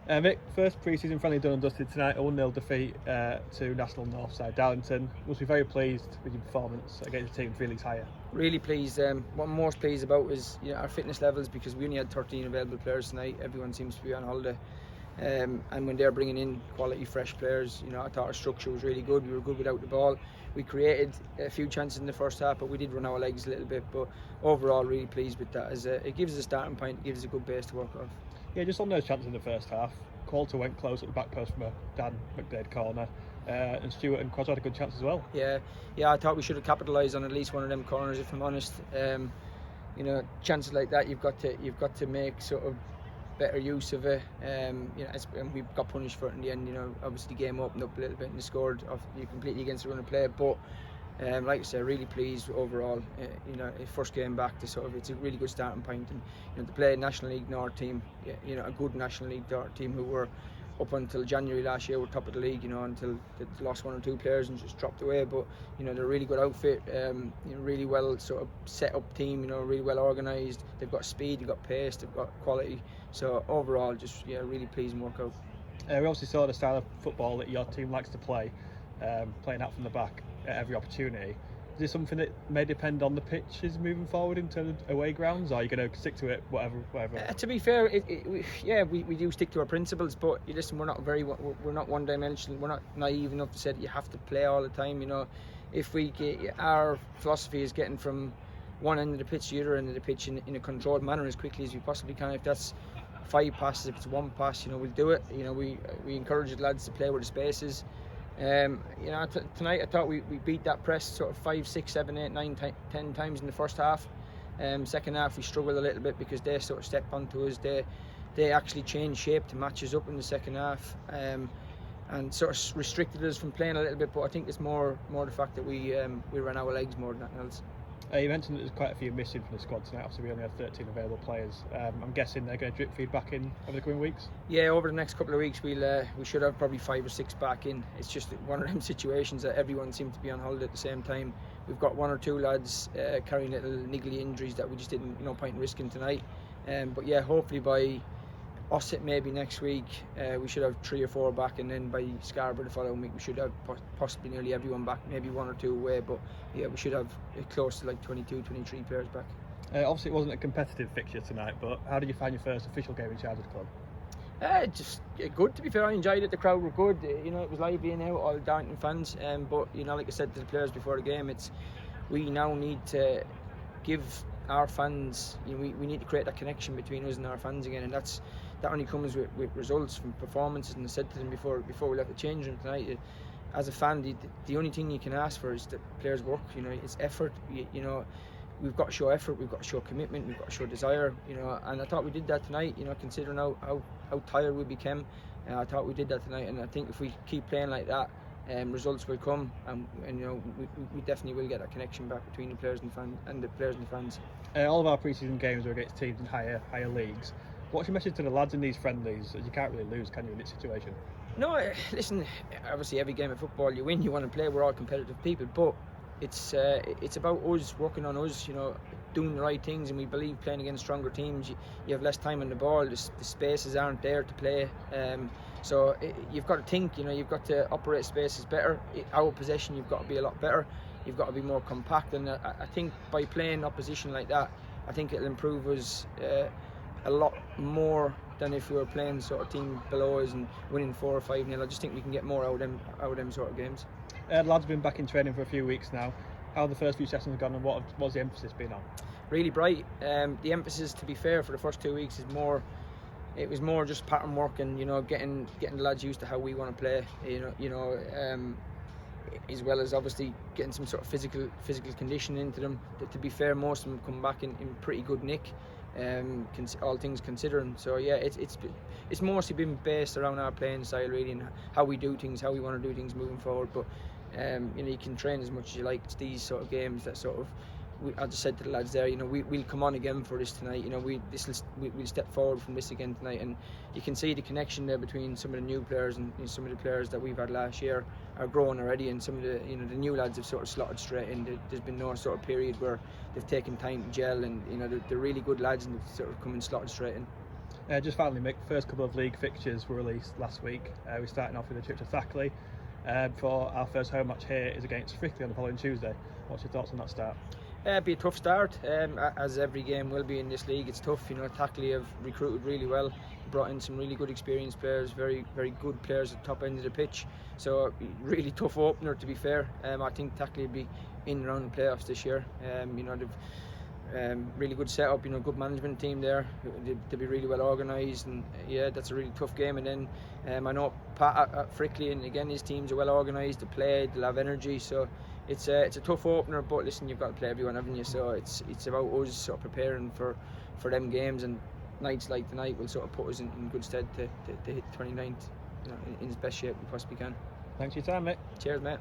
Mick, first pre-season friendly done and dusted tonight, a 1-0 defeat to National North side Darlington. Must be very pleased with your performance against a team 3 leagues higher. Really pleased. What I'm most pleased about is our fitness levels, because we only had 13 available players tonight. Everyone seems to be on holiday. And when they're bringing in quality fresh players, I thought our structure was really good. We were good without the ball. We created a few chances in the first half, but we did run our legs a little bit. But overall, really pleased with that, as it gives us a starting point, it gives us a good base to work off. Yeah, just on those chances in the first half, Coulter went close at the back post from a Dan McDade corner, and Stewart and Quaz had a good chance as well. Yeah, I thought we should have capitalised on at least one of them corners, if I'm honest. Chances like that, you've got to make sort of better use of it. And we got punished for it in the end. Obviously the game opened up a little bit and they scored completely against the run of play. But like I said, really pleased overall. First game back to it's a really good starting point. And to play a National League North team, a good National League North team who were up until January last year were top of the league. Until they lost 1 or 2 players and just dropped away. But they're a really good outfit. Really well sort of set up team. Really well organised. They've got speed, they've got pace, they've got quality. So overall, just really pleased and work out. We obviously saw the style of football that your team likes to play, playing out from the back at every opportunity. Is this something that may depend on the pitches moving forward in terms of away grounds, or are you going to stick to it whatever? To be fair, we do stick to our principles, but listen, we're not one dimensional. We're not naive enough to say that you have to play all the time. If our philosophy is getting from one end of the pitch to the other end of the pitch in a controlled manner as quickly as we possibly can. If that's 5 passes, if it's 1 pass, we'll do it. We encourage the lads to play where the space is. Tonight I thought we beat that press sort of 5, 6, 7, 8, 9, 10 times in the first half. Second half we struggled a little bit because they sort of stepped onto us. They actually changed shape to match us up in the second half, and sort of restricted us from playing a little bit. But I think it's more the fact that we ran our legs more than anything else. You mentioned that there's quite a few missing from the squad tonight. Obviously, we only had 13 available players. I'm guessing they're going to drip feedback in over the coming weeks. Yeah, over the next couple of weeks, we should have probably 5 or 6 back in. It's just one of them situations that everyone seems to be on holiday at the same time. We've got 1 or 2 lads carrying little niggly injuries that we just didn't, no point in risking tonight. But yeah, hopefully by us maybe next week, we should have 3 or 4 back, and then by Scarborough the following week we should have possibly nearly everyone back, maybe 1 or 2 away, but yeah, we should have close to like 22, 23 players back. Obviously it wasn't a competitive fixture tonight, but how did you find your first official game in charge of the club? Just good, to be fair. I enjoyed it. The crowd were good. It was lively and out, all Darlington fans. But like I said to the players before the game, we now need to give our fans. We need to create that connection between us and our fans again, and that only comes with results from performances. And I said to them before we left the change room tonight, as a fan, the only thing you can ask for is that players work. It's effort. We've got to show effort, we've got to show commitment, we've got to show desire, and I thought we did that tonight, considering how tired we became. I thought we did that tonight, and I think if we keep playing like that, results will come, and we definitely will get that connection back between the players and the players and the fans. All of our pre-season games are against teams in higher leagues. What's your message to the lads in these friendlies? You can't really lose, can you, in this situation? No, listen, obviously every game of football you win, you want to play, we're all competitive people, but it's about us, working on us, doing the right things, and we believe playing against stronger teams, you have less time on the ball, the spaces aren't there to play, so you've got to think, you've got to operate spaces better. Our possession, you've got to be a lot better, you've got to be more compact, and I think by playing opposition like that, I think it'll improve us a lot more than if we were playing sort of team below us and winning 4 or 5-0. I just think we can get more out of them sort of games. The lads have been back in training for a few weeks now. How have the first few sessions gone, and what's the emphasis been on? Really bright. The emphasis, to be fair, for the first 2 weeks it was more just pattern work and getting the lads used to how we want to play. As well as obviously getting some sort of physical conditioning into them. To be fair, most of them come back in pretty good nick. All things considering, so yeah, it's mostly been based around our playing style really, and how we do things, how we want to do things moving forward. But you can train as much as you like. It's these sort of games that sort of, I just said to the lads there, we'll come on again for this tonight. We'll step forward from this again tonight, and you can see the connection there between some of the new players and some of the players that we've had last year are growing already, and some of the the new lads have sort of slotted straight in. There's been no sort of period where they've taken time to gel, and they're really good lads and they've sort of come and slotted straight in. Just finally, Mick, first couple of league fixtures were released last week. We're starting off with a trip to Thackley. For our first home match here is against Frickley on the following Tuesday. What's your thoughts on that start? It'd be a tough start, as every game will be in this league. It's tough, Thackley have recruited really well, brought in some really good experienced players, very good players at the top end of the pitch. So really tough opener, to be fair. I think Thackley will be in and around the playoffs this year. They've really good setup, good management team there. They'll be really well organised, and yeah, that's a really tough game. And then I know Pat at Frickley, and again his teams are well organised. They play, they'll have energy. So it's a tough opener. But listen, you've got to play everyone, haven't you? So it's about us sort of preparing for them games, and nights like tonight will sort of put us in good stead to hit 29th, in as best shape we possibly can. Thanks for your time, mate. Cheers, mate.